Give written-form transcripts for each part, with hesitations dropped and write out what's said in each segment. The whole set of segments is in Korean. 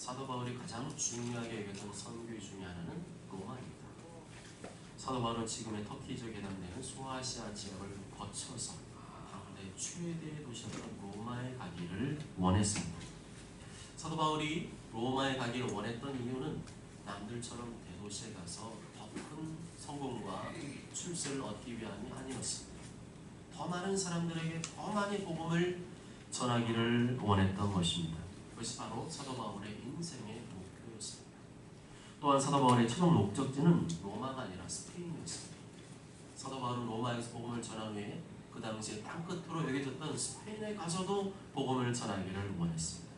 사도 바울이 가장 중요하게 여겼던 선교 중에 하나는 로마입니다. 사도 바울은 지금의 터키 지역에 해당되는 소아시아 지역을 거쳐서 당대 최대의 도시였던 로마에 가기를 원했습니다. 사도 바울이 로마에 가기를 원했던 이유는 남들처럼 대도시에 가서 더 큰 성공과 출세를 얻기 위함이 아니었습니다. 더 많은 사람들에게 더 많이 복음을 전하기를 원했던 것입니다. 그것이 바로 사도 바울의 인생의 목표였습니다. 또한 사도 바울의 최종 목적지는 로마가 아니라 스페인이었습니다. 사도 바울은 로마에서 복음을 전한 후에 그 당시에 땅끝으로 여겨졌던 스페인에 가서도 복음을 전하기를 원했습니다.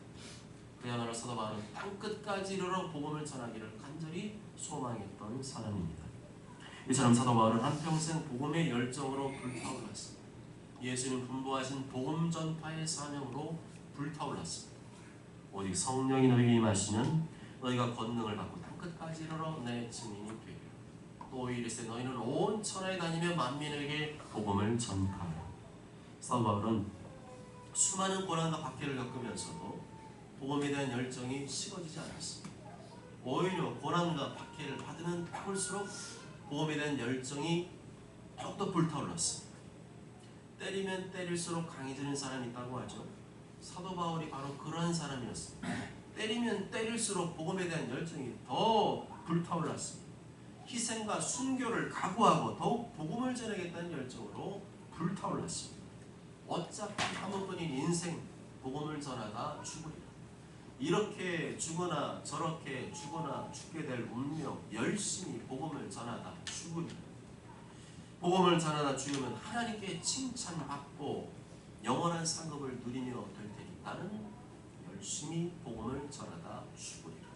그야말로 사도 바울은 땅끝까지 이르러 복음을 전하기를 간절히 소망했던 사람입니다. 이처럼 사도 바울은 한평생 복음의 열정으로 불타올랐습니다. 예수님 분부하신 복음 전파의 사명으로 불타올랐습니다. 오직 성령이 너희에게 임하시면 너희가 권능을 받고 땅끝까지 이르러 내 증인이 되리라. 또 이르시되 너희는 온 천하에 다니며 만민에게 복음을 전파하라. 사도 바울은 수많은 고난과 박해를 겪으면서도 복음에 대한 열정이 식어지지 않았습니다. 오히려 고난과 박해를 받으면 받을수록 복음에 대한 열정이 더욱더 불타올랐습니다. 때리면 때릴수록 강해지는 사람이 있다고 하죠. 사도 바울이 바로 그러한 사람이었습니다. 때리면 때릴수록 복음에 대한 열정이 더 불타올랐습니다. 희생과 순교를 각오하고 더욱 복음을 전하겠다는 열정으로 불타올랐습니다. 어차피 한 번뿐인 인생 복음을 전하다 죽으리라. 이렇게 죽거나 저렇게 죽거나 죽게 될 운명, 열심히 복음을 전하다 죽으리라. 복음을 전하다 죽으면 하나님께 칭찬받고 영원한 상급을 누리며 될 테니 나는 열심히 복음을 전하다 죽으리라.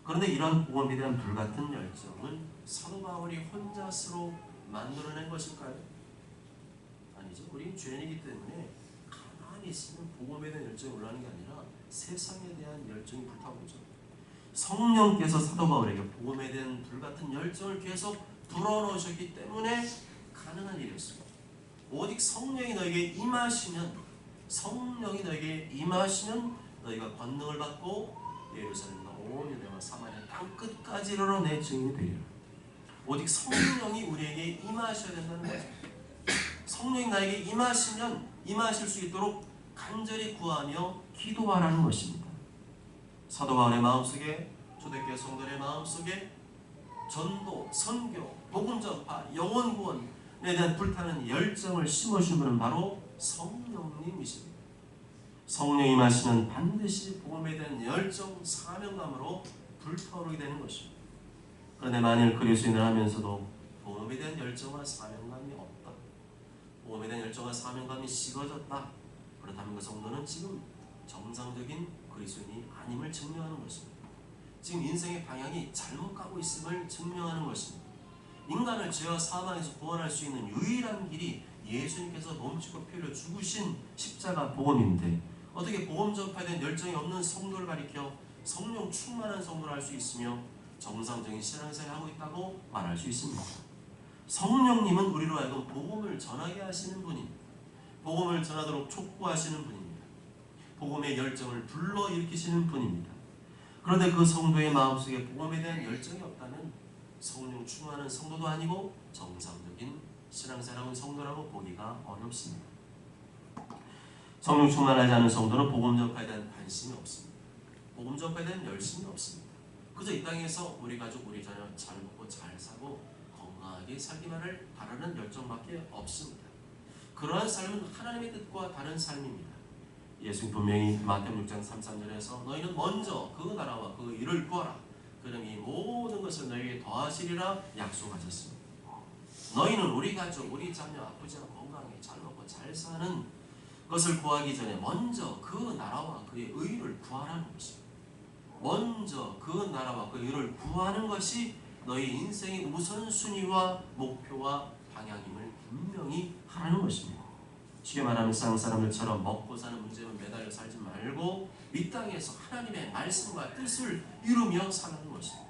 그런데 이런 복음에 대한 불같은 열정은 사도 바울이 혼자 스스로 만들어낸 것일까요? 아니죠. 우리는 죄인이기 때문에 가만히 있으면 복음에 대한 열정이 올라가는 게 아니라 세상에 대한 열정이 불타오르죠. 성령께서 사도 바울에게 복음에 대한 불같은 열정을 계속 불어넣으셨기 때문에 가능한 일이었습니다. 오직 성령이 너에게 임하시면 너희가 권능을 받고 예루살렘과 온 유대와 사마리아 땅끝까지 이르러 내 증인이 되리라. 오직 성령이 우리에게 임하셔야 된다는 거죠. 성령이 나에게 임하시면 임하실 수 있도록 간절히 구하며 기도하라는 것입니다. 사도 바울의 마음속에, 초대교회 성도의 마음속에 전도, 선교, 복음 전파, 영혼 구원에 대한 불타는 열정을 심어주신 분은 바로 성령님이십니다. 성령이 임하시면 반드시 복음에 대한 열정, 사명감으로 불타오르게 되는 것입니다. 그런데 만일 그리스도인을 하면서도 복음에 대한 열정과 사명감이 없다, 복음에 대한 열정과 사명감이 식어졌다, 그렇다면 그 성도는 지금 정상적인 그리스도인이 아님을 증명하는 것입니다. 지금 인생의 방향이 잘못 가고 있음을 증명하는 것입니다. 인간을 죄와 사망에서 구원할 수 있는 유일한 길이 예수님께서 몸짓고 피 흘려 죽으신 십자가 복음인데 어떻게 복음 전파에 대한 열정이 없는 성도를 가리켜 성령 충만한 성도를 할 수 있으며 정상적인 신앙생활을 하고 있다고 말할 수 있습니까? 성령님은 우리로 하여금 복음을 전하게 하시는 분입니다. 복음을 전하도록 촉구하시는 분입니다. 복음의 열정을 불러일으키시는 분입니다. 그런데 그 성도의 마음속에 복음에 대한 열정이 없다면 성령 충만한 성도도 아니고 정상적인 신앙생활하는 성도라고 보기가 어렵습니다. 성령 충만하지 않은 성도는 복음 전파에 대한 관심이 없습니다. 복음 전파에 대한 열심이 없습니다. 그저 이 땅에서 우리 가족, 우리 자녀 잘 먹고 잘 사고 건강하게 살기만을 바라는 열정밖에 없습니다. 그러한 삶은 하나님의 뜻과 다른 삶입니다. 예수님 분명히 마태복음 6장 33절에서 너희는 먼저 그 나라와 그 일을 구하라. 그럼 이 모든 것을 너희에게 더하시리라 약속하셨습니다. 너희는 우리 가족, 우리 자녀 아프지 않고 건강하게 잘 먹고 잘 사는 것을 구하기 전에 먼저 그 나라와 그의 의를 구하라는 것입니다. 먼저 그 나라와 그 의를 구하는 것이 너희 인생의 우선순위와 목표와 방향임을 분명히 하라는 것입니다. 쉽게 말하면 세상 사람들처럼 먹고 사는 문제만 매달려 살지 말고 이 땅에서 하나님의 말씀과 뜻을 이루며 사는 것입니다.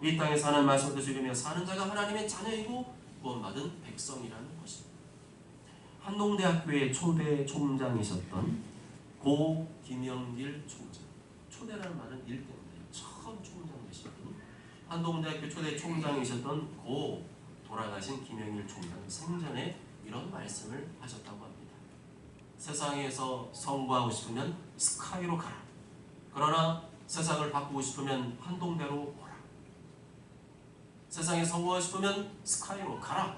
이 땅에서 하나님의 말씀과 뜻을 이루며 사는 자가 하나님의 자녀이고 구원받은 백성이라는 것입니다. 한동대학교의 초대 총장이셨던 고 김영길 총장, 초대라는 말은 일 때문에 처음 총장 되셨던 한동대학교 초대 총장이셨던 고 돌아가신 김영일 총장 생전에 이런 말씀을 하셨다고 합니다. 세상에서 성공하고 싶으면 스카이로 가라. 그러나 세상을 바꾸고 싶으면 한동대로 오라. 세상에 성공하고 싶으면 스카이로 가라.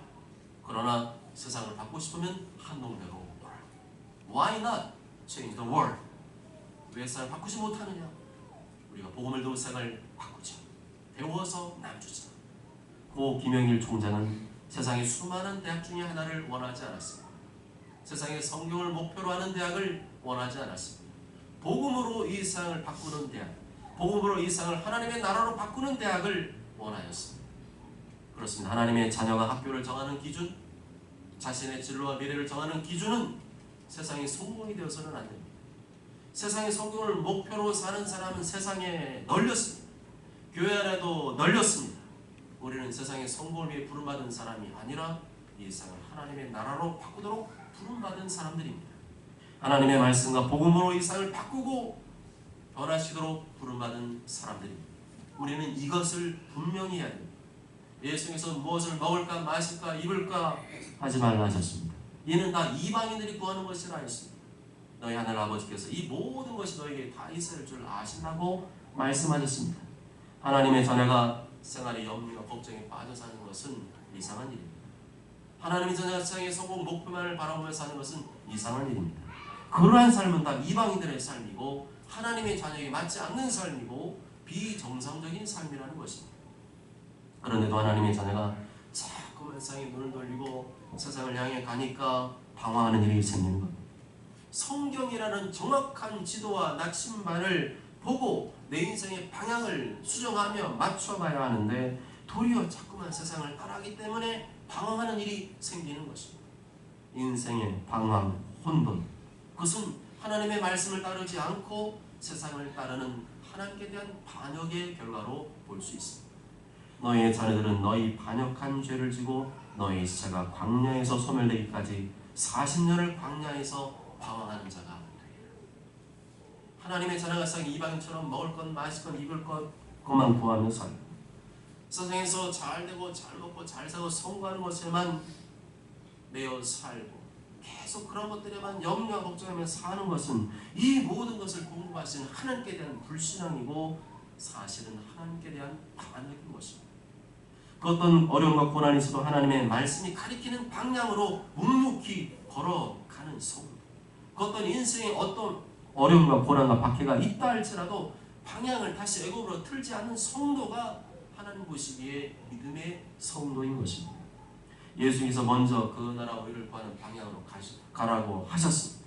그러나 세상을 바꾸고 싶으면 한동대로 오라. Why not change the world? 왜 세상을 바꾸지 못하느냐? 우리가 복음을 듣고 세상을 바꾸자. 배워서 남주자. 고 김영일 총장은 세상의 수많은 대학 중에 하나를 원하지 않았습니다. 세상에 성경을 목표로 하는 대학을 원하지 않았습니다. 복음으로 이 세상을 바꾸는 대학, 복음으로 이 세상을 하나님의 나라로 바꾸는 대학을 원하였습니다. 그렇습니다. 하나님의 자녀가 학교를 정하는 기준, 자신의 진로와 미래를 정하는 기준은 세상의 성공이 되어서는 안 됩니다. 세상의 성공을 목표로 사는 사람은 세상에 널렸습니다. 교회 안에도 널렸습니다. 우리는 세상의 성공을 위해 부름받은 사람이 아니라 이 세상을 하나님의 나라로 바꾸도록 부름받은 사람들입니다. 하나님의 말씀과 복음으로 이 세상을 바꾸고 변화시키도록 부름받은 사람들입니다. 우리는 이것을 분명히 해야 됩니다. 예수님께서 무엇을 먹을까 마실까 입을까 하지 말라 하셨습니다. 이는 다 이방인들이 구하는 것이라 하셨습니다. 너희 하늘 아버지께서 이 모든 것이 너에게 다 있을 줄 아신다고 말씀하셨습니다. 하나님의 자녀가 생활의 염려와 걱정에 빠져 사는 것은 이상한 일입니다. 하나님의 자녀가 세상의 성공 목표만을 바라보며 사는 것은 이상한 일입니다. 그러한 삶은 다 이방인들의 삶이고 하나님의 자녀에게 맞지 않는 삶이고 비정상적인 삶이라는 것입니다. 그런데도 하나님의 자녀가 자꾸만 세상에 눈을 돌리고 세상을 향해 가니까 방황하는 일이 생기는 겁니다. 성경이라는 정확한 지도와 나침반을 보고 내 인생의 방향을 수정하며 맞춰가야 하는데 도리어 자꾸만 세상을 따라하기 때문에 방황하는 일이 생기는 것입니다. 인생의 방황, 혼돈, 그것은 하나님의 말씀을 따르지 않고 세상을 따르는 하나님께 대한 반역의 결과로 볼 수 있습니다. 너희의 자녀들은 너희 반역한 죄를 지고 너희 시체가 광야에서 소멸되기까지 40년을 광야에서 방황하는 자가 되리라. 하나님의 자녀가 세상 이방인처럼 먹을 것, 마실 것, 입을 것 그만 구하며 살고 세상에서 잘 되고 잘 먹고 잘 사고 성공하는 것에만 매여 살고 계속 그런 것들에만 염려와 걱정하며 사는 것은 이 모든 것을 공부하시는 하나님께 대한 불신앙이고 사실은 하나님께 대한 반역인 것입니다. 그 어떤 어려움과 고난이 있어도 하나님의 말씀이 가리키는 방향으로 묵묵히 걸어가는 성도, 그 어떤 인생의 어떤 어려움과 고난과 박해가 있다 할지라도 방향을 다시 애굽으로 틀지 않는 성도가 하나님 보시기에 믿음의 성도인 것입니다. 예수님께서 먼저 그 나라와 의를 구하는 방향으로 가라고 하셨습니다.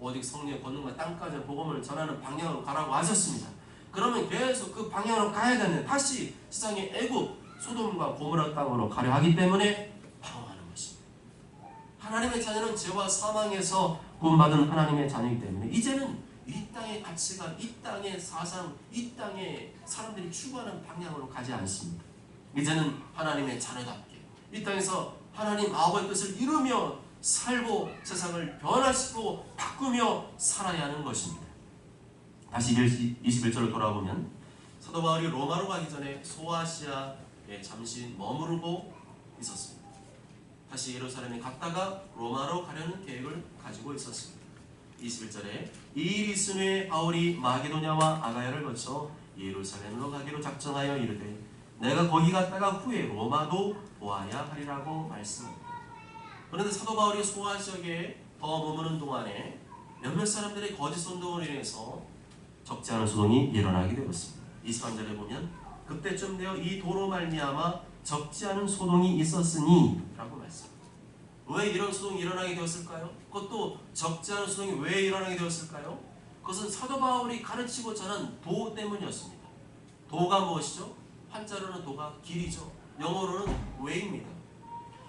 오직 성령의 권능과 땅까지 복음을 전하는 방향으로 가라고 하셨습니다. 그러면 계속 그 방향으로 가야 되는 다시 세상의 애굽 소돔과 고모라 땅으로 가려 하기 때문에 방황하는 것입니다. 하나님의 자녀는 죄와 사망에서 구원받은 하나님의 자녀이기 때문에 이제는 이 땅의 가치관, 이 땅의 사상, 이 땅의 사람들이 추구하는 방향으로 가지 않습니다. 이제는 하나님의 자녀답게 이 땅에서 하나님 아버지의 뜻을 이루며 살고 세상을 변화시키고 바꾸며 살아야 하는 것입니다. 다시 21절을 돌아보면 사도 바울이 로마로 가기 전에 소아시아에 잠시 머무르고 있었습니다. 다시 예루살렘에 갔다가 로마로 가려는 계획을 가지고 있었습니다. 21절에 이 일이 있은 후에 바울이 마게도냐와 아가야를 거쳐 예루살렘으로 가기로 작정하여 이르되 내가 거기 갔다가 후에 로마도 보아야 하리라고 말씀합니다. 그런데 사도 바울이 소아 지역에 더 머무는 동안에 몇몇 사람들의 거짓 선동으로 인해서 적지 않은 소동이 일어나게 되었습니다. 23절에 보면 그때쯤 되어 이 도로 말미암아 적지 않은 소동이 있었으니 라고 말씀합니다. 왜 이런 소동이 일어나게 되었을까요? 그것도 적지 않은 소동이 왜 일어나게 되었을까요? 그것은 사도 바울이 가르치고 전한 도 때문이었습니다. 도가 무엇이죠? 한자로는 도가 길이죠. 영어로는 way입니다.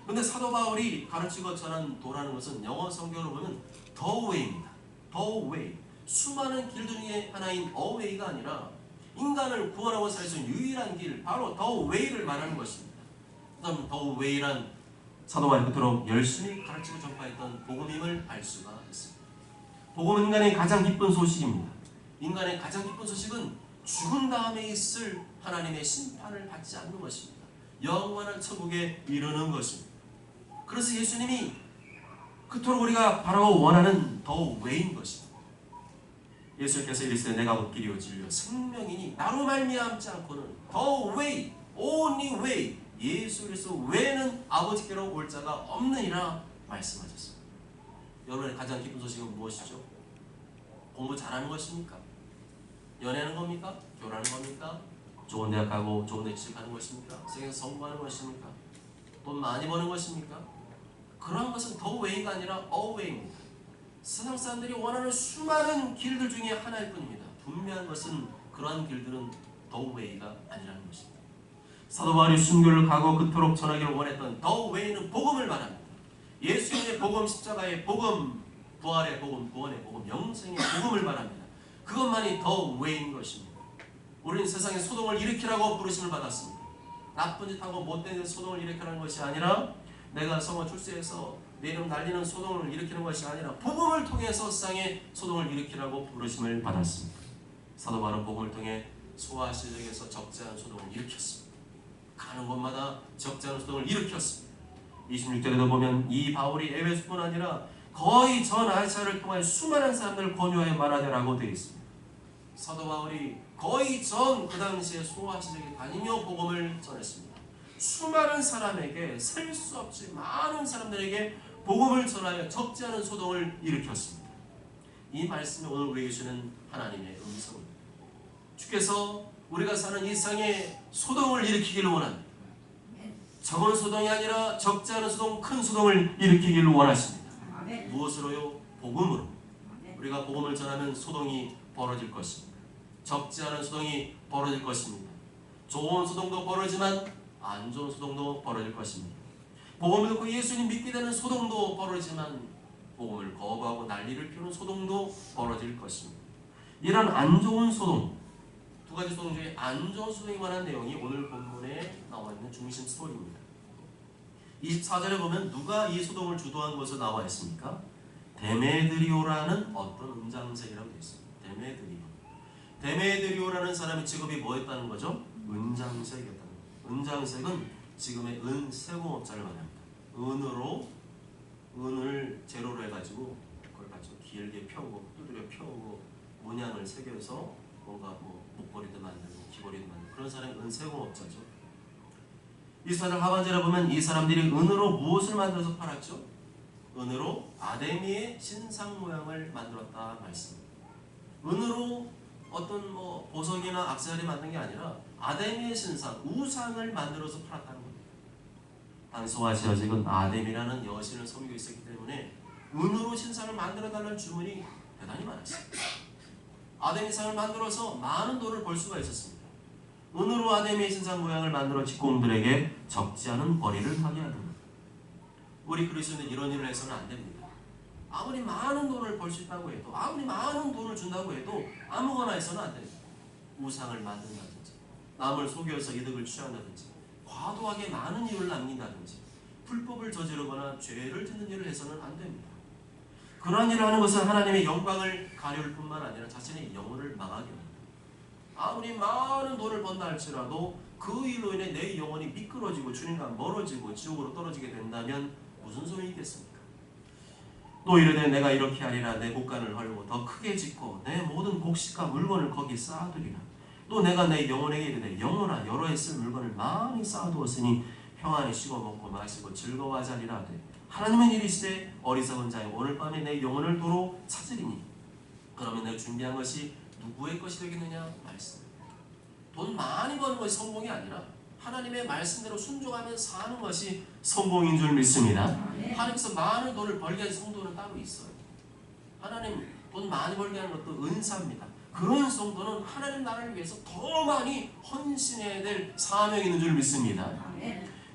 그런데 사도 바울이 가르치고 전한 도라는 것은 영어 성경으로 보면 the way입니다. the way. 수많은 길들 중에 하나인 a way가 아니라 인간을 구원하고 살 수 있는 유일한 길, 바로 the way를 말하는 것입니다. 그다음 the way란 사도 바울이 그토록 열심히 가르치고 전파했던 복음임을 알 수가 있습니다. 복음은 인간의 가장 기쁜 소식입니다. 인간의 가장 기쁜 소식은 죽은 다음에 있을 하나님의 심판을 받지 않는 것입니다. 영원한 천국에 이르는 것입니다. 그래서 예수님이 그토록 우리가 바라고 원하는 더 웨이인 것입니다. 예수님께서 이르시되 내가 곧 길이요 진리요 생명이니 나로 말미암지 않고는 더 웨이, only way, 예수 그리스도 외에는 아버지께로 올 자가 없느니라 말씀하셨습니다. 여러분의 가장 기쁜 소식은 무엇이죠? 공부 잘하는 것입니까? 연애하는 겁니까? 결혼하는 겁니까? 좋은 대학 가고 좋은 데 취직하는 것입니까? 세계에서 성공하는 것입니까? 돈 많이 버는 것입니까? 그러한 것은 더 웨이가 아니라 어웨이입니다. 세상 사람들이 원하는 수많은 길들 중에 하나일 뿐입니다. 분명한 것은 그러한 길들은 더 웨이가 아니라는 것입니다. 사도 바울이 순교를 가고 그토록 전하기를 원했던 더 웨이는 복음을 말합니다. 예수님의 복음, 십자가의 복음, 부활의 복음, 구원의 복음, 영생의 복음을 말합니다. 그것만이 더 웨이인 것입니다. 우리는 세상에 소동을 일으키라고 부르심을 받았습니다. 나쁜 짓하고 못된 짓 소동을 일으키라는 것이 아니라 내가 성화 출세해서 내 이름 날리는 소동을 일으키는 것이 아니라 복음을 통해서 세상에 소동을 일으키라고 부르심을 받았습니다. 사도 바울은 복음을 통해 소아 시대에서 적재한 소동을 일으켰습니다. 가는 곳마다 적재한 소동을 일으켰습니다. 26절에도 보면 이 바울이 에베소뿐 아니라 거의 전 아시아를 통하여 수많은 사람들을 권유하여 말하되라고 되어 있습니다. 사도 바울이 거의 전 그 당시에 소아 시대에 다니며 복음을 전했습니다. 수많은 사람에게 셀 수 없이 많은 사람들에게 복음을 전하여 적지 않은 소동을 일으켰습니다. 이 말씀이 오늘 우리에게 주는 하나님의 음성입니다. 주께서 우리가 사는 이 세상에 소동을 일으키기를 원합니다. 적은 소동이 아니라 적지 않은 소동, 큰 소동을 일으키기를 원하십니다. 무엇으로요? 복음으로. 우리가 복음을 전하면 소동이 벌어질 것입니다. 적지 않은 소동이 벌어질 것입니다. 좋은 소동도 벌어지만 안 좋은 소동도 벌어질 것입니다. 복음을 듣고 예수님 믿게 되는 소동도 벌어지만 복음을 거부하고 난리를 피우는 소동도 벌어질 것입니다. 이런 안 좋은 소동, 두 가지 소동 중에 안 좋은 소동에 관한 내용이 오늘 본문에 나와 있는 중심 스토리입니다. 24절에 보면 누가 이 소동을 주도한 것으로 나와 있습니까? 데메드리오라는 어떤 은장색이라고 되어 있습니다. 데메드리오라는 사람의 직업이 뭐였다는 거죠? 은장색이었다는 거죠. 은장색은 지금의 은세공업자를 말합니다. 은을 재료로 해가지고 그걸 가지고 길게 펴고 두드려 펴고 문양을 새겨서 뭔가 목걸이도 만들고 귀걸이도 만들고 그런 사람이 은세공업자죠. 이 사절 하반절에 보면 이 사람들이 은으로 무엇을 만들어서 팔았죠? 은으로 아데미의 신상 모양을 만들었다 말씀입니다. 은으로 어떤 보석이나 악세사리 만든 게 아니라 아데미의 신상, 우상을 만들어서 팔았다는 겁니다. 당시 소아시아 지역은 아데미라는 여신을 섬기고 있었기 때문에 은으로 신상을 만들어달라는 주문이 대단히 많았습니다. 아데미 상을 만들어서 많은 돈을 벌 수가 있었습니다. 은으로 아데미의 신상 모양을 만들어 직공들에게 적지 않은 벌이를 하게 하던 우리 그리스도인은 이런 일을 해서는 안 됩니다. 아무리 많은 돈을 벌 수 있다고 해도 아무리 많은 돈을 준다고 해도 아무거나 해서는 안 됩니다. 우상을 만든다든지 남을 속여서 이득을 취한다든지 과도하게 많은 이유를 남긴다든지 불법을 저지르거나 죄를 짓는 일을 해서는 안 됩니다. 그러한 일을 하는 것은 하나님의 영광을 가려울 뿐만 아니라 자신의 영혼을 망하게 합니다. 아무리 많은 돈을 번다 할지라도 그 일로 인해 내 영혼이 미끄러지고 주님과 멀어지고 지옥으로 떨어지게 된다면 무슨 소용이 있겠습니까? 또 이르되 내가 이렇게 하리라 내 곳간을 헐고 더 크게 짓고 내 모든 곡식과 물건을 거기 쌓아두리라. 또 내가 내 영혼에게 이르되 영혼아 여러 해 쓸 물건을 많이 쌓아두었으니 평안히 쉬고 먹고 마시고 즐거워하자 하리라 하되 하나님은 이르시되 어리석은 자여 오늘 밤에 내 영혼을 도로 찾으리니 그러면 내가 준비한 것이 누구의 것이 되겠느냐 말씀. 돈 많이 버는 것이 성공이 아니라 하나님의 말씀대로 순종하며 사는 것이 성공인 줄 믿습니다. 하나님께서 많은 돈을 벌게 한 성도는 따로 있어요. 하나님 돈 많이 벌게 하는 것도 은사입니다. 그런 성도는 하나님 나라를 위해서 더 많이 헌신해야 될 사명이 있는 줄 믿습니다.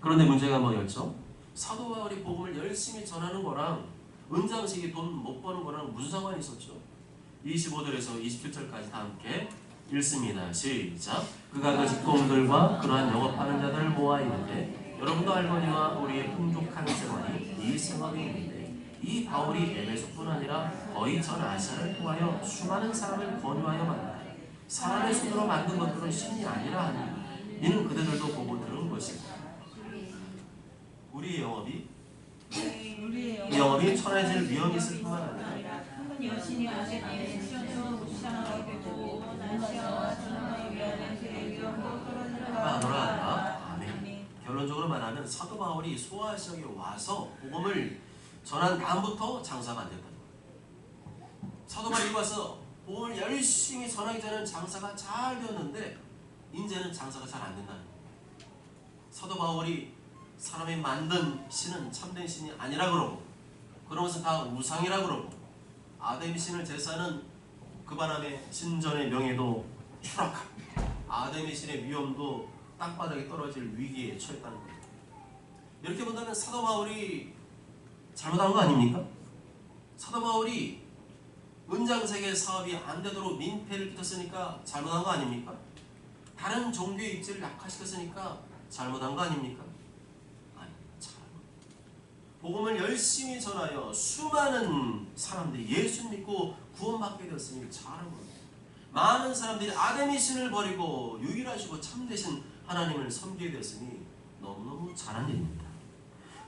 그런데 문제가 뭐였죠? 사도 바울이 복음을 열심히 전하는 거랑 은장식이 돈 못 버는 거랑 무슨 상관이 있었죠? 25절에서 27절까지 다 함께 읽습니다. 시작. 그가 그 직공들과 그러한 영업하는 자들을 모아 이르되 여러분도 알거니와 우리의 풍족한 생활이 이 생업이 있는데 이 바울이 에베소뿐 아니라 거의 전 아시아를 통하여 수많은 사람을 권유하여 만나 사람의 손으로 만든 것들은 신이 아니라 하니 이는 그대들도 보고 들은 것입니다. 우리의 영업이 천해질 위험이 있을 뿐만 아니라 아멘. 결론적으로 말하면 사도 바울이 소아시아에 와서 복음을 전한 다음부터 장사가 안 됐다는 거예요. 사도 바울이 와서 복음을 열심히 전하기 전에는 장사가 잘 되었는데 이제는 장사가 잘 안 된다는 거예요. 사도 바울이 사람이 만든 신은 참된 신이 아니라 그러고 그런 것은 다 우상이라 그러고 아담 신을 제사하는 그 바람에 신전의 명예도 추락하고 아담의 신의 위엄도 땅바닥에 떨어질 위기에 처했다는 거예요. 이렇게 본다면 사도 바울이 잘못한 거 아닙니까? 사도 바울이 은장세계 사업이 안 되도록 민폐를 끼쳤으니까 잘못한 거 아닙니까? 다른 종교의 입지를 약화시켰으니까 잘못한 거 아닙니까? 아니, 잘한 거. 복음을 열심히 전하여 수많은 사람들이 예수 믿고 구원받게 되었으니 잘한 겁니다. 많은 사람들이 아담의 신을 버리고 유일하시고 참되신 하나님을 섬기게 되었으니 너무너무 잘한 일입니다.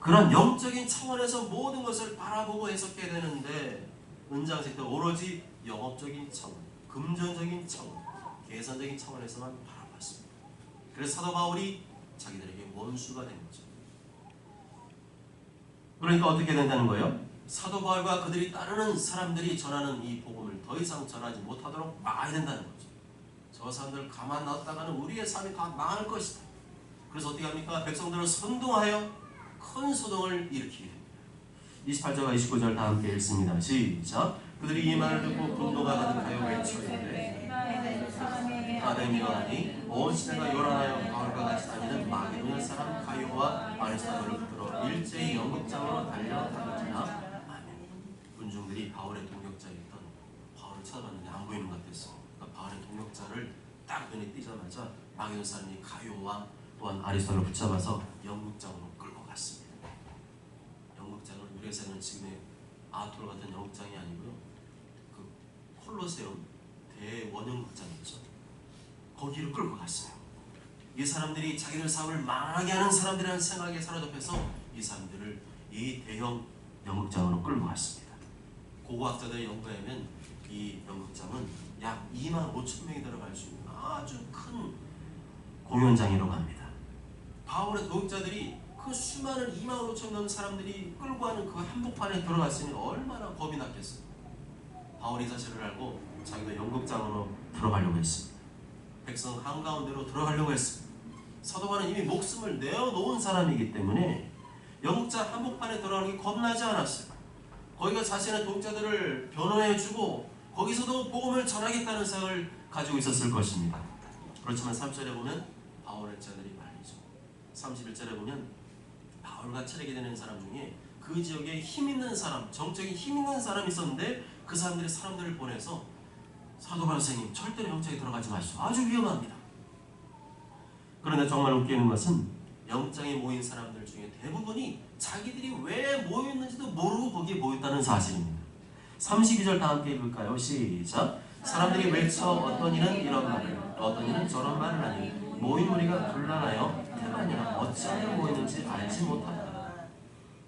그런 영적인 차원에서 모든 것을 바라보고 해석해야 되는데 은장색 때 오로지 영업적인 차원, 금전적인 차원, 계산적인 차원에서만 바라봤습니다. 그래서 사도 바울이 자기들에게 원수가 된 거죠. 그러니까 어떻게 된다는 거예요? 사도 바울과 그들이 따르는 사람들이 전하는 이 복음을 더 이상 전하지 못하도록 막아야 된다는 거죠. 저 사람들 가만 놔뒀다가는 우리의 삶이 다 망할 것이다. 그래서 어떻게 합니까? 백성들을 선동하여 큰 소동을 일으키게 됩니다. 28절과 29절 다 함께 읽습니다. 시작. 그들이 이 말을 듣고 분노가 가득하여 외쳐이르되 아담이 일어나니 온 시내가 요란하여 바울과 같이 다니는 마게도냐 사람 가요와 아리스토텔을 붙들어 일제히 연극장으로 달려다니지나 아멘. 군중들이 바울의 동역자였던 바울을 찾아봤는데 안 보이는 것 같았어. 그러니까 바울의 동역자를 딱 눈에 띄자마자 마게도냐 사람이 가요와 또한 아리스토텔을 붙잡아서 연극장으로 끌고 갔습니다. 연극장은 우리에서는 지금의 아토르 같은 연극장이 아니고요. 그 콜로세움 대원형극장 있죠. 거기로 끌고 갔어요. 이 사람들이 자기들 사업을 망하게 하는 사람들이라는 생각에 사로잡혀서 이 사람들을 이 대형 연극장으로 끌고 갔습니다. 고고학자들의 연구에 하면 이 연극장은 약 25,000명이 들어갈 수 있는 아주 큰 공연장이라고 합니다. 바울의 동역자들이 그 수많은 25,000명 넘는 사람들이 끌고 가는 그 한복판에 들어갔으니 얼마나 겁이 났겠어요. 바울이 사실을 알고 자기도 연극장으로 들어가려고 했습니다. 백성 한가운데로 들어가려고 했습니다. 사도 바울은 이미 목숨을 내어놓은 사람이기 때문에 연극장 한복판에 들어가는 게 겁나지 않았어요. 거기가 자신의 동역자들을 변호해주고 거기서도 복음을 전하겠다는 생각을 가지고 있었을 것입니다. 그렇지만 3절에 보면 바울의 자들이 말이죠. 31절에 보면 바울과 친하게 되는 사람 중에 그 지역에 힘 있는 사람, 정적인 힘 있는 사람이 있었는데 그 사람들이 사람들을 보내서 사도 바울 선생님 절대로 영장에 들어가지 마시오. 아주 위험합니다. 그런데 정말 웃기는 것은 영장에 모인 사람들 중에 대부분이 자기들이 왜 모였는지도 모르고 거기에 모였다는 사실입니다. 32절 다 함께 읽을까요? 시작. 사람들이 외쳐 어떤 이는 이런 말을 어떤 이는 저런 말을 하니 모인 무리가 곤란하여 태반이나 어찌하여 모였는지 알지 못한다.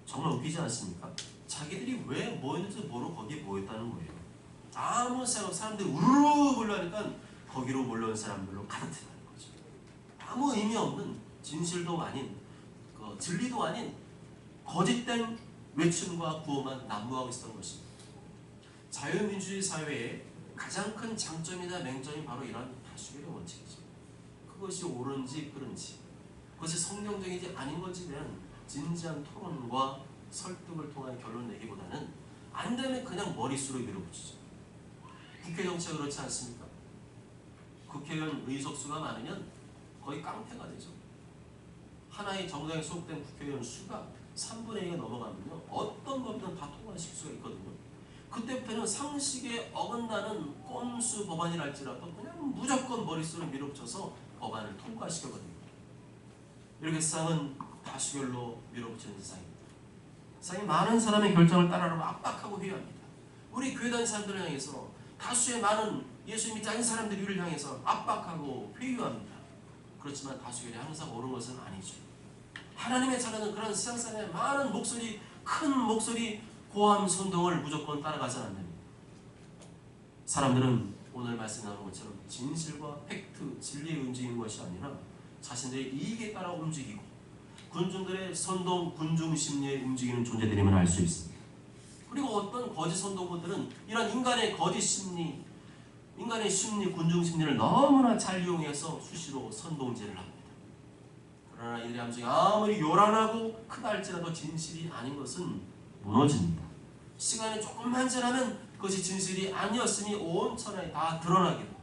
정말 웃기지 않습니까? 자기들이 왜 모였는지 모르고 거기에 모였다는 거예요. 아무 생각 사람들이 우르르 몰려하니까 거기로 몰려온 사람들로 가득 차는 거죠. 아무 의미 없는 진실도 아닌 진리도 아닌 거짓된 외침과 구호만 난무하고 있었던 것입니다. 자유민주주의 사회의 가장 큰 장점이나 맹점이 바로 이런 다수결의 원칙이죠. 그것이 옳은지 그른지 그것이 성경적이지 아닌 것에 대한 진지한 토론과 설득을 통한 결론을 내기보다는 안 되면 그냥 머릿수로 밀어붙이죠. 국회 정치가 그렇지 않습니까? 국회의원 의석수가 많으면 거의 깡패가 되죠. 하나의 정당에 소속된 국회의원 수가 3분의 2가 넘어가면요 어떤 법이든 다 통과시킬 수가 있거든요. 그때부터는 상식에 어긋나는 꼼수 법안이랄지라도 그냥 무조건 머릿수로 밀어붙여서 법안을 통과시켰거든요. 이렇게 세상은 다수결로 밀어붙이는 세상입니다. 세상에 많은 사람의 결정을 따르라고 압박하고 회유합니다. 우리 교회 다니는 사람들을 향해서 다수의 많은 예수 믿지 않는 사람들이 우리를 향해서 압박하고 회유합니다. 그렇지만 다수결이 항상 옳은 것은 아니죠. 하나님의 자녀는 그런 세상의 많은 목소리, 큰 목소리, 고함 선동을 무조건 따라가서는 안 됩니다. 사람들은 오늘 말씀 나눈 것처럼 진실과 팩트, 진리에 움직이는 것이 아니라 자신들의 이익에 따라 움직이고 군중들의 선동, 군중 심리에 움직이는 존재들임을 알 수 있습니다. 그리고 어떤 거짓 선동꾼들은 이런 인간의 거짓 심리, 인간의 심리, 군중 심리를 너무나 잘 이용해서 수시로 선동질을 합니다. 그러나 이들의 함정이 아무리 요란하고 크다 할지라도 진실이 아닌 것은 무너집니다. 시간이 조금만 지나면 그것이 진실이 아니었음이 온 천하에 다 드러나게 됩니다.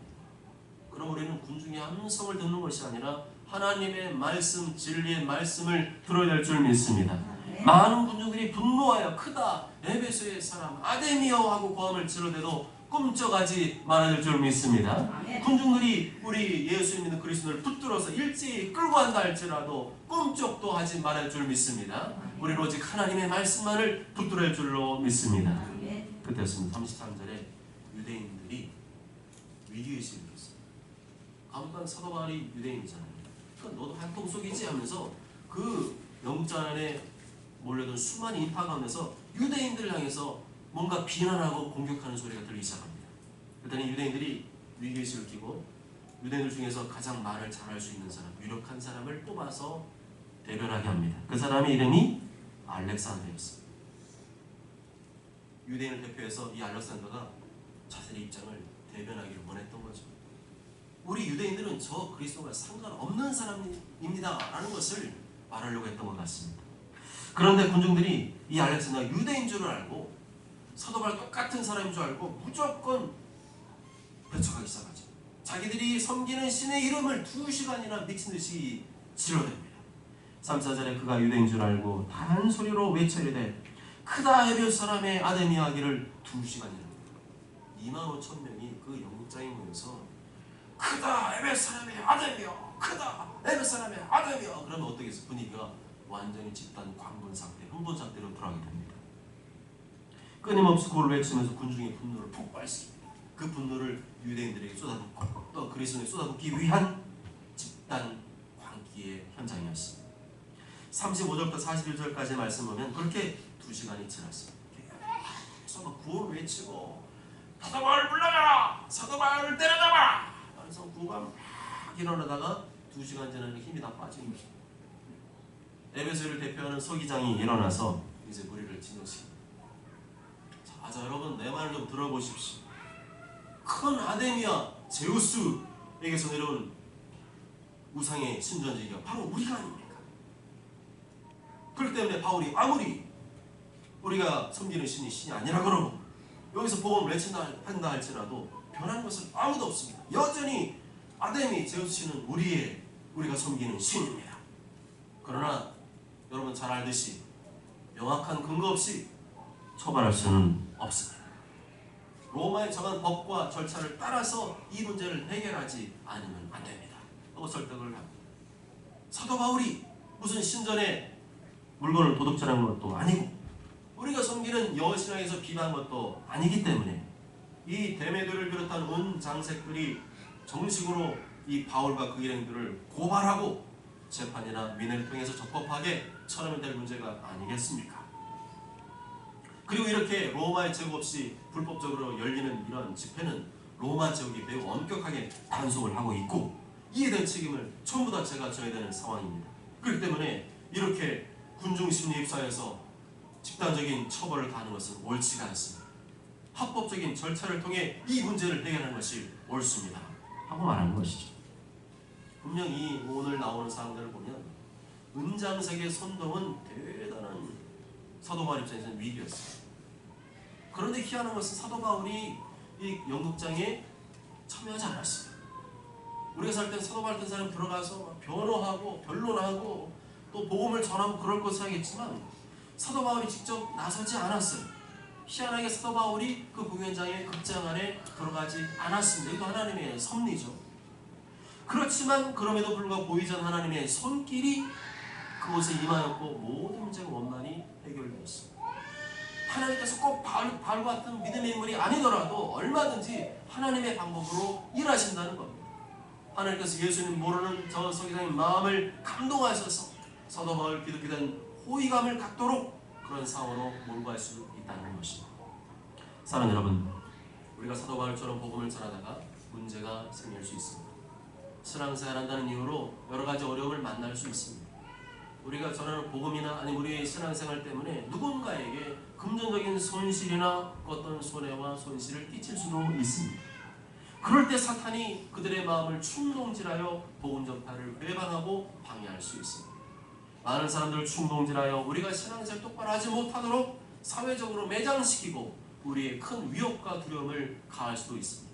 그럼 우리는 군중의 함성을 듣는 것이 아니라 하나님의 말씀, 진리의 말씀을 들어야 할 줄 믿습니다. 많은 군중들이 분노하여 크다 에베소의 사람 아데미여 하고 고함을 지르대도 꿈쩍하지 말아야 될 줄 믿습니다. 군중들이 우리 예수 믿는 그리스도를 붙들어서 일제히 끌고 간다 할지라도 꿈쩍도 하지 말아야 할 줄 믿습니다. 우리는 오직 하나님의 말씀만을 붙들어야 할 줄로 믿습니다. 그때였습니다. 33절에 유대인들이 위기의식을 느꼈어요. 아무튼 사도 바울이 유대인이잖아요. 그러니까 너도 한통 속이지 하면서 그 영장 안에 몰려든 수많은 인파 가운데서 유대인들을 향해서 뭔가 비난하고 공격하는 소리가 들리기 시작합니다. 그랬더니 유대인들이 위기의식을 띠고 유대인들 중에서 가장 말을 잘할 수 있는 사람, 유력한 사람을 뽑아서 대변하게 합니다. 그 사람의 이름이 알렉산더였습니다. 유대인을 대표해서 이 알렉산더가 자신의 입장을 대변하기를 원했던 거죠. 우리 유대인들은 저 그리스도와 상관없는 사람입니다 라는 것을 말하려고 했던 것 같습니다. 그런데 군중들이 이 알렉산더가 유대인 줄을 알고 사도 바울 똑같은 사람인 줄 알고 무조건 배척하기 시작하죠. 자기들이 섬기는 신의 이름을 2시간이나 미친 듯이 지르됩니다. 34절에 그가 유대인 줄 알고 단 소리로 외쳐이르되 크다 에베소 사람의 아데미여 하기를 2시간이나 25,000명이 그 영국장에 모여서 크다 에베소 사람의 아데미여, 크다 에베소 사람의 아데미여. 그러면 어떻겠어요? 분위기가 완전히 집단 광분 상태, 흥분 상태로 들어가게 됩니다. 끊임없이 그걸 외치면서 군중의 분노를 폭발시킵니다. 그 분노를 유대인들에게 쏟아붓고 또 그리스도에 쏟아붓기 위한 집단 광기의 현장이었습니다. 35절부터 41절까지 말씀 보면 그렇게 2시간이 지났습니다. 계속 막 구호를 외치고 사도 바울을 불러라! 사도 바울을 때려잡아! 그래서 구호가 막 일어나다가 2시간 지나면 힘이 다 빠진 거죠. 에베소를 대표하는 서기장이 일어나서 이제 무리를 진정시킵니다. 자, 여러분 내 말을 좀 들어보십시오. 큰 아데미아 제우스에게서 내려온 우상의 신전지기가 바로 우리가 아닙니까? 그렇기 때문에 바울이 아무리 우리가 섬기는 신이 아니라 그러고 여기서 복음을 외친다 한다 할지라도 변한 것은 아무도 없습니다. 여전히 아데미 제우스 신은 우리가 섬기는 신입니다. 그러나 여러분 잘 알듯이 명확한 근거 없이 처벌할 수는 없습니다. 로마에 정한 법과 절차를 따라서 이 문제를 해결하지 않으면 안 됩니다. 하고 설득을 합니다. 사도 바울이 무슨 신전에 물건을 도둑질한 것도 아니고 우리가 섬기는 여신앙에서 비방한 것도 아니기 때문에 이 데메드를 비롯한 온 장색들이 정식으로 이 바울과 그 일행들을 고발하고 재판이나 민회를 통해서 적법하게 처리하면 될 문제가 아니겠습니까? 그리고 이렇게 로마의 제국 없이 불법적으로 열리는 이런 집회는 로마 제국이 매우 엄격하게 단속을 하고 있고 이에 대한 책임을 전부 다 제가 져야 되는 상황입니다. 그렇기 때문에 이렇게 군중 심리 입사해서 집단적인 처벌을 가하는 것은 옳지가 않습니다. 합법적인 절차를 통해 이 문제를 해결하는 것이 옳습니다. 하고 말하는 것이죠. 분명히 오늘 나오는 사람들을 보면 은장색의 선동은 대단한 사도 바울 입장에서는 위기였어요. 그런데 희한한 것은 사도 바울이 이 연극장에 참여하지 않았습니다. 우리가 살 때 사도 바울 같은 사람 들어가서 변호하고 변론하고 또 복음을 전하고 그럴 것을 하겠지만 사도 바울이 직접 나서지 않았어요. 희한하게 사도 바울이 그 공연장의 극장 안에 들어가지 않았습니다. 이거 하나님의 섭리죠. 그렇지만 그럼에도 불구하고 보이지 않는 하나님의 손길이 그곳에 임하였고 모든 문제가 원만히 해결되었습니다. 하나님께서 꼭 바울 같은 믿음의 인물이 아니더라도 얼마든지 하나님의 방법으로 일하신다는 겁니다. 하나님께서 예수님 모르는 저 서기장의 마음을 감동하셔서 사도 바울 기독교에 대한 호의감을 갖도록 그런 상황으로 몰고 갈 수 있다는 것입니다. 사랑하는 여러분, 우리가 사도 바울처럼 복음을 전하다가 문제가 생길 수 있습니다. 신앙생활 한다는 이유로 여러 가지 어려움을 만날 수 있습니다. 우리가 전하는 복음이나 아니면 우리의 신앙생활 때문에 누군가에게 금전적인 손실이나 어떤 손해와 손실을 끼칠 수도 있습니다. 그럴 때 사탄이 그들의 마음을 충동질하여 복음 전파를 회방하고 방해할 수 있습니다. 많은 사람들을 충동질하여 우리가 신앙생활 똑바로 하지 못하도록 사회적으로 매장시키고 우리의 큰 위협과 두려움을 가할 수도 있습니다.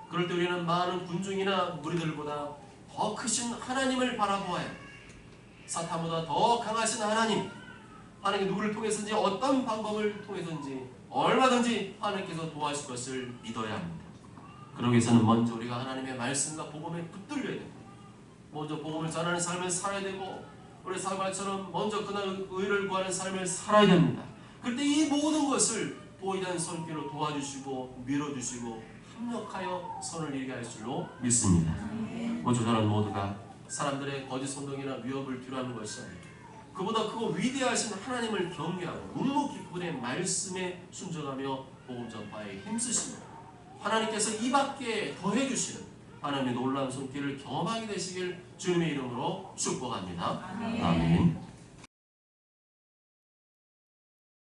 그럴 때 우리는 많은 군중이나 무리들보다 더 크신 하나님을 바라보아야 사탄보다 더 강하신 하나님 누구를 통해서든지 어떤 방법을 통해서든지 얼마든지 하나님께서 도와주실 것을 믿어야 합니다. 그러기 위해서는 먼저 우리가 하나님의 말씀과 복음에 붙들려야 됩니다. 먼저 복음을 전하는 삶을 살아야 되고 우리 사도바울처럼 먼저 그날 의를 구하는 삶을 살아야 됩니다. 그때 이 모든 것을 보이던 손길로 도와주시고 밀어주시고 협력하여 선을 이루게 할 줄로 믿습니다. 먼저 저는 모두가 사람들의 거짓 선동이나 위협을 두려워하는 것이 아니라 그보다 크고 위대하신 하나님을 경외하고 묵묵히 그분의 말씀에 순종하며 복음 전파에 힘쓰시며 하나님께서 이 밖에 더해 주시는 하나님의 놀라운 손길을 경험하게 되시길 주님의 이름으로 축복합니다. 아멘.